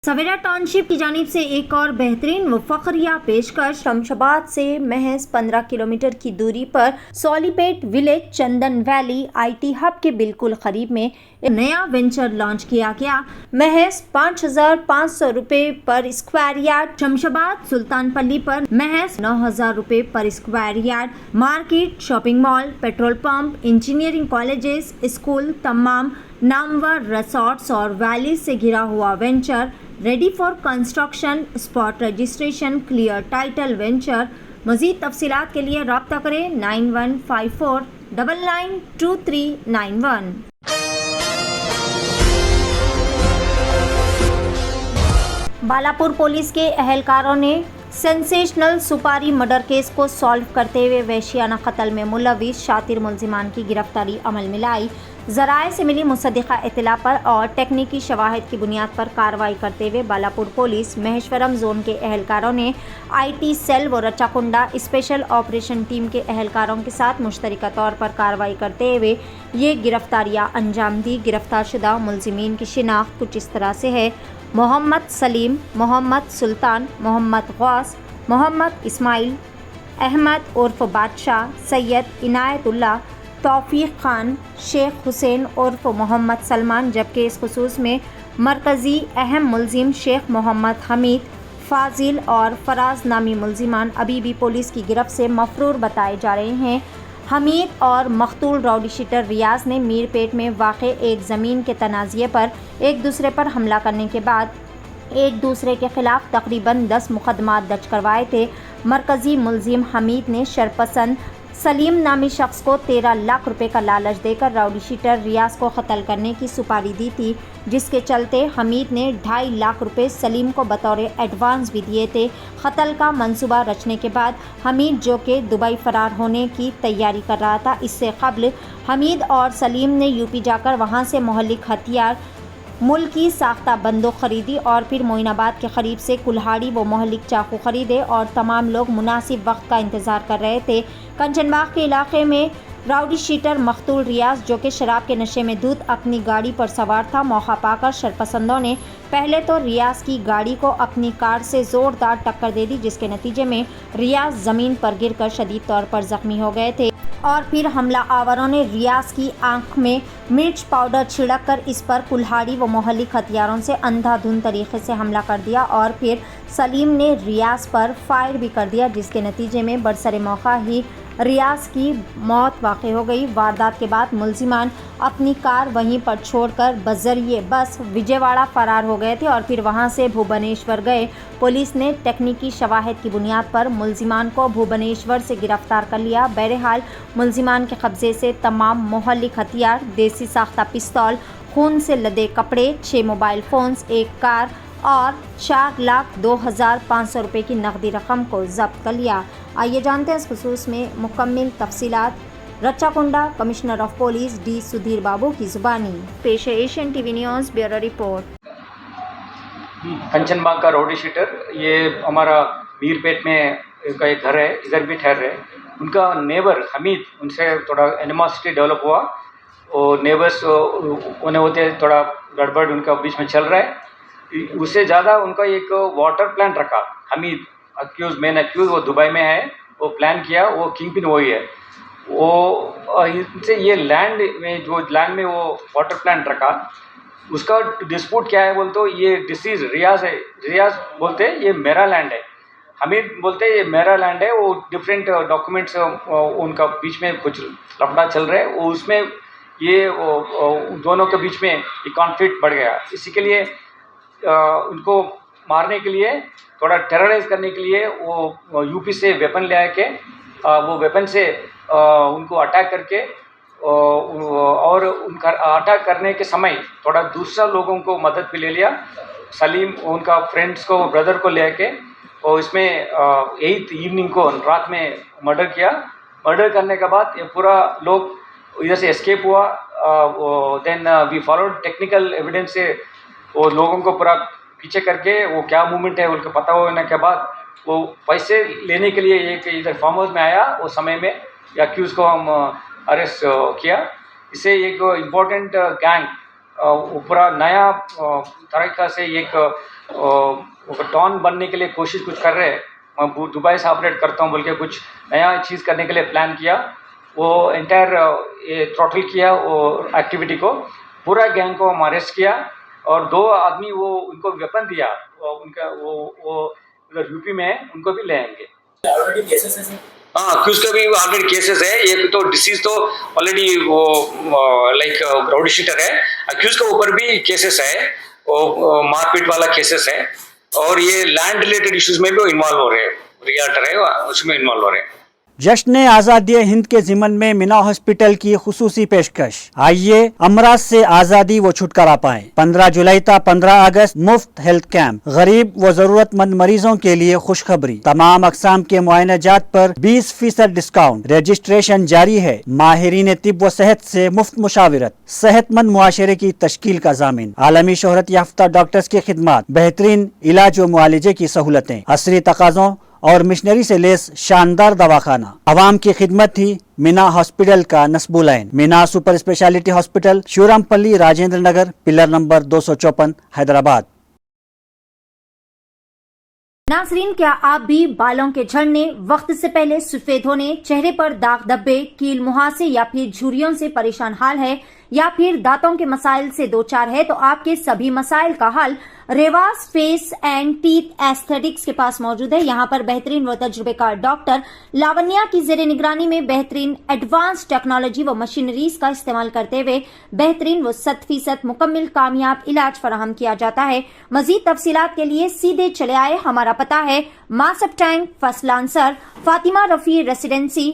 सवेरा township की जानिब से एक और बेहतरीन व फखरिया पेशकश। शमशाबाद से महज 15 किलोमीटर की दूरी पर Solipet village Chandan valley IT hub के बिल्कुल करीब में एक नया वेंचर लॉन्च किया गया। महज 5,500 रुपए पर स्क्वायर यार्ड। शमशाबाद सुल्तानपल्ली पर महज 9,000 रुपए पर square yard. Market, shopping mall, petrol pump, engineering colleges, school, तमाम नामवर रिसोर्ट्स और वैली से घिरा हुआ venture ready for construction. Spot registration, clear title venture. मजीद तफसीलात के लिए रब्ता करें 9154 992391। बालापुर पुलिस के अहलकारों ने सेंसेशनल सुपारी मर्डर केस को सॉल्व करते हुए वहशियाना कत्ल में मुलविस शातिर मुलजिमान की गिरफ्तारी अमल में लाई। ज़राए से मिली मुसद्दिक़ा इत्तला पर और टेक्निकी शवाहिद की बुनियाद पर कार्रवाई करते हुए बालापुर पुलिस महेश्वरम जोन के अहलकारों ने IT सेल व रचाकुंडा स्पेशल ऑपरेशन टीम के अहलकारों के साथ मुश्तरका तौर पर कार्रवाई करते हुए ये गिरफ्तारियाँ अंजाम दी। गिरफ्तार शुदा मुलजिमीन की शिनाख्त कुछ इस तरह से है: मोहम्मद सलीम, मोहम्मद सुल्तान, मोहम्मद गौस, मोहम्मद इस्माइल, अहमद उर्फ बादशाह, सैयद इनायतुल्लाह, तौफीक खान, शेख हुसैन उर्फ मोहम्मद सलमान। जबकि इस खुसूस में मरकज़ी अहम मुलजिम शेख मोहम्मद हमीद, फाजिल और फराज नामी मुलजिमान अभी भी पुलिस की गिरफ्त से मफरूर बताए जा रहे हैं। हमीद और मकतूल राउडी शीटर रियाज ने मीरपेट में वाक़ एक ज़मीन के तनाज़े पर एक दूसरे पर हमला करने के बाद एक दूसरे के खिलाफ तकरीबन 10 मुकदमात दर्ज करवाए थे। मरकज़ी मुलजिम हमीद ने शरपसंद सलीम नामी शख्स को 13 लाख रुपए का लालच देकर राउडी शीटर रियाज को कत्ल करने की सुपारी दी थी, जिसके चलते हमीद ने 2.5 लाख रुपए सलीम को बतौर एडवांस भी दिए थे। कत्ल का मंसूबा रचने के बाद हमीद, जो कि दुबई फरार होने की तैयारी कर रहा था, इससे कबल हमीद और सलीम ने यूपी जाकर वहां से मोहल्लिक हथियार, मुल्की साख्ता बंदूक खरीदी और फिर मोइनाबाद के करीब से कुल्हाड़ी व मोहल्लिक चाकू खरीदे और तमाम लोग मुनासिब वक्त का इंतज़ार कर रहे थे। कंचनबाग के इलाके में राउडी शीटर मकतूल रियाज, जो कि शराब के नशे में धुत अपनी गाड़ी पर सवार था, मौका पाकर शरपसंदों ने पहले तो रियाज की गाड़ी को अपनी कार से ज़ोरदार टक्कर दे दी, जिसके नतीजे में रियाज ज़मीन पर गिरकर शदीद तौर पर ज़ख्मी हो गए थे और फिर हमला आवरों ने रियाज की आंख में मिर्च पाउडर छिड़क कर इस पर कुल्हाड़ी व मोहल्लिक हथियारों से अंधाधुंध तरीके से हमला कर दिया और फिर सलीम ने रियाज पर फायर भी कर दिया, जिसके नतीजे में बरसरे मौका ही रियाज की मौत वाक़ई हो गई। वारदात के बाद मुलजिमान अपनी कार वहीं पर छोड़कर बजरिए बस विजयवाड़ा फरार हो गए थे और फिर वहां से भुवनेश्वर गए। पुलिस ने टेक्निकी शवाहिद की बुनियाद पर मुलजिमान को भुवनेश्वर से गिरफ्तार कर लिया। बहरहाल मुलजिमान के कब्जे से तमाम मोहल्लिक हथियार, देसी साख्ता पिस्तौल, खून से लदे कपड़े, 6 मोबाइल फ़ोन्स, एक कार और 4,02,500 रुपये की नकदी रकम को जब्त कर लिया। आइए जानते हैं इस खुसूस में मुकम्मल तफसीलात। Rachakonda commissioner of police D Sudhir Babu की ज़ुबानी। पेश है Asian TV news bureau report. Kanchanbagh का राउडी शीटर, ये हमारा मीरपेट में का एक घर है, इधर भी ठहर रहे। उनका नेबर हमीद, उनसे थोड़ा एनिमोसिटी डेवलप हुआ और नेबर्स उन्हें होते थोड़ा गड़बड़ उनका बीच में चल रहा है। उससे ज़्यादा उनका एक वाटर प्लान रखा। हमीद मेन एक्यूज वो दुबई में है, वो प्लान किया, वो किंग पिन वही है। वो इनसे ये लैंड में वो वाटर प्लान रखा, उसका डिस्प्यूट क्या है बोलते, ये डिसीज रियाज है। रियाज बोलते ये मेरा लैंड है, हमीद बोलते ये मेरा लैंड है। वो डिफरेंट डॉक्यूमेंट्स उनका बीच में कुछ लफड़ा चल रहा है, वो उसमें ये दोनों के बीच में ये कॉन्फ्लिक्ट बढ़ गया। इसी के लिए उनको मारने के लिए, थोड़ा टेरराइज करने के लिए वो यूपी से वेपन ले आके वो वेपन से उनको अटैक करके और उनका अटैक करने के समय थोड़ा दूसरा लोगों को मदद भी ले लिया। सलीम उनका फ्रेंड्स को, ब्रदर को ले आके और इसमें 8th इवनिंग को रात में मर्डर किया। मर्डर करने के बाद ये पूरा लोग इधर से एस्केप हुआ। Then we followed technical evidence से वो लोगों को पूरा पीछे करके वो क्या मूवमेंट है उनको पता होने के बाद वो पैसे लेने के लिए एक इधर फार्म हाउस में आया। उस समय में एक्यूज़ को हम अरेस्ट किया। इससे एक इम्पोर्टेंट गैंग पूरा नया तरीक़ा से एक वो टॉन बनने के लिए कोशिश कुछ कर रहे हैं। मैं दुबई से ऑपरेट करता हूँ बोल के कुछ नया चीज़ करने के लिए प्लान किया। वो एंटायर ये थ्रॉटल किया वो एक्टिविटी को, पूरा गैंग को हम अरेस्ट किया और 2 आदमी वो उनको वेपन दिया, उनका वो उधर यूपी में उनको भी ले आएंगे। ऑलरेडी केसेस है सर? हाँ, अक्यूज का भी ऑलरेडी केसेस है। ये तो डिसीज तो ऑलरेडी वो लाइक राउडी शीटर है। अक्यूज के ऊपर भी केसेस है, वो मारपीट वाला केसेस है और ये लैंड रिलेटेड इश्यूज में भी इन्वॉल्व हो रहे हैं। रियल्टर है उसमें इन्वॉल्व हो रहे हैं। जश्न आज़ादी हिंद के ज़िमन में मीना हॉस्पिटल की खुसूसी पेशकश। आइए अमराज से आज़ादी व छुटकारा पाएं। 15 जुलाई था 15 अगस्त मुफ्त हेल्थ कैंप, गरीब व जरूरतमंद मरीजों के लिए खुशखबरी। तमाम अकसाम के मुआयनाजात पर 20% डिस्काउंट। रजिस्ट्रेशन जारी है। माहिरीन तिब व सेहत से मुफ्त मुशावरत, सेहतमंद मुआशरे की तश्कील का जामिन। आलमी शोहरत याफ्ता डॉक्टर्स की खिदमत, बेहतरीन इलाज व मुआलजे की सहूलतें, असरी तकाज़ों और मिशनरी से लेस शानदार दवाखाना। अवाम की खिदमत थी मीना हॉस्पिटल का नस्बुल ऐन। Meena super speciality hospital, Shivarampally, Rajendra Nagar, pillar number 254, Hyderabad. नाजरीन, क्या आप भी बालों के झड़ने, वक्त से पहले सफेद होने, चेहरे पर दाग धब्बे, कील मुहासे या फिर झुर्रियों से परेशान हाल है या फिर दांतों के मसाइल से दो चार है तो आपके सभी मसाइल का हल Revas face and teeth aesthetics के पास मौजूद है। यहाँ पर बेहतरीन व तजुर्बेकार डॉक्टर लावण्या की जेर निगरानी में बेहतरीन एडवांस टेक्नोलॉजी व मशीनरीज का इस्तेमाल करते हुए बेहतरीन व 100% मुकम्मल कामयाब इलाज फराहम किया जाता है। मजीद तफसीलात के लिए सीधे चले आए। हमारा पता है Masab tank, first lancer, Fatima Rafi residency,